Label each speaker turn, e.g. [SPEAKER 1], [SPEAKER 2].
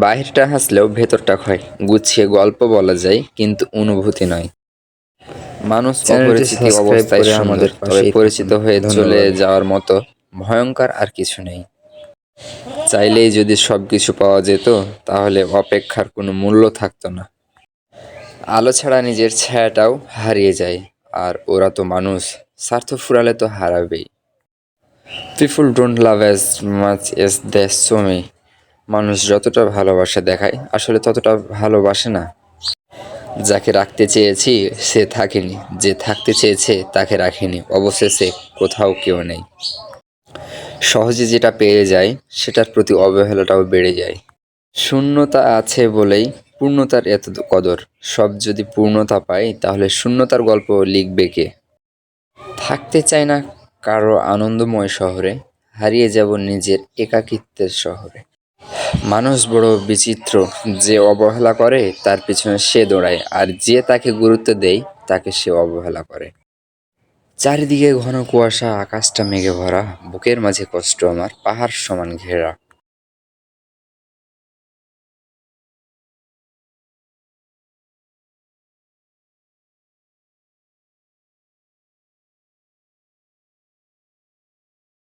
[SPEAKER 1] বাহিরটা হাসলেও ভেতরটা ক্ষয়। গুছিয়ে গল্প বলা যায়, কিন্তু অনুভূতি নয়। মানুষ
[SPEAKER 2] চ্যানেলটি
[SPEAKER 1] অপরিচিত
[SPEAKER 2] সাবস্ক্রাইব
[SPEAKER 1] অবস্থায়
[SPEAKER 2] করে
[SPEAKER 1] সুন্দর,
[SPEAKER 2] আমাদের
[SPEAKER 1] তবে
[SPEAKER 2] পাশেই থাকুন।
[SPEAKER 1] পরিচিত হয়ে চলে
[SPEAKER 2] ধন্যবাদ।
[SPEAKER 1] যাওয়ার মতো ভয়ঙ্কর আর কিছু নেই। চাইলেই যদি সবকিছু পাওয়া যেত, তাহলে অপেক্ষার কোনো মূল্য থাকতো না। আলো ছাড়া নিজের ছায়াটাও হারিয়ে যায়, আর ওরা তো মানুষ, স্বার্থ ফুরালে তো হারাবেই। People don't love as much as they show me. মানুষ যতটা ভালোবাসা দেখায়, আসলে ততটা ভালোবাসে না। যাকে রাখতে চেয়েছি সে থাকেনি, যে থাকতে চেয়েছে তাকে রাখেনি, অবশেষে কোথাও কেউ নেই। সহজে যেটা পেয়ে যায়, সেটার প্রতি অবহেলাটাও বেড়ে যায়। শূন্যতা আছে বলেই পূর্ণতার এত কদর। সব যদি পূর্ণতা পায়, তাহলে শূন্যতার গল্প লিখবে কে? থাকতে চাই না কারো আনন্দময় শহরে, হারিয়ে যাব নিজের একাকিত্বের শহরে। মানুষ বড় বিচিত্র, যে অবহেলা করে তার পিছনে সে দৌড়ায়, আর যে তাকে গুরুত্ব দেয় তাকে সে অবহেলা করে। চারিদিকে ঘন কুয়াশা, আকাশটা মেঘে ভরা, বুকের মাঝে কষ্ট আমার পাহাড় সমান ঘেরা।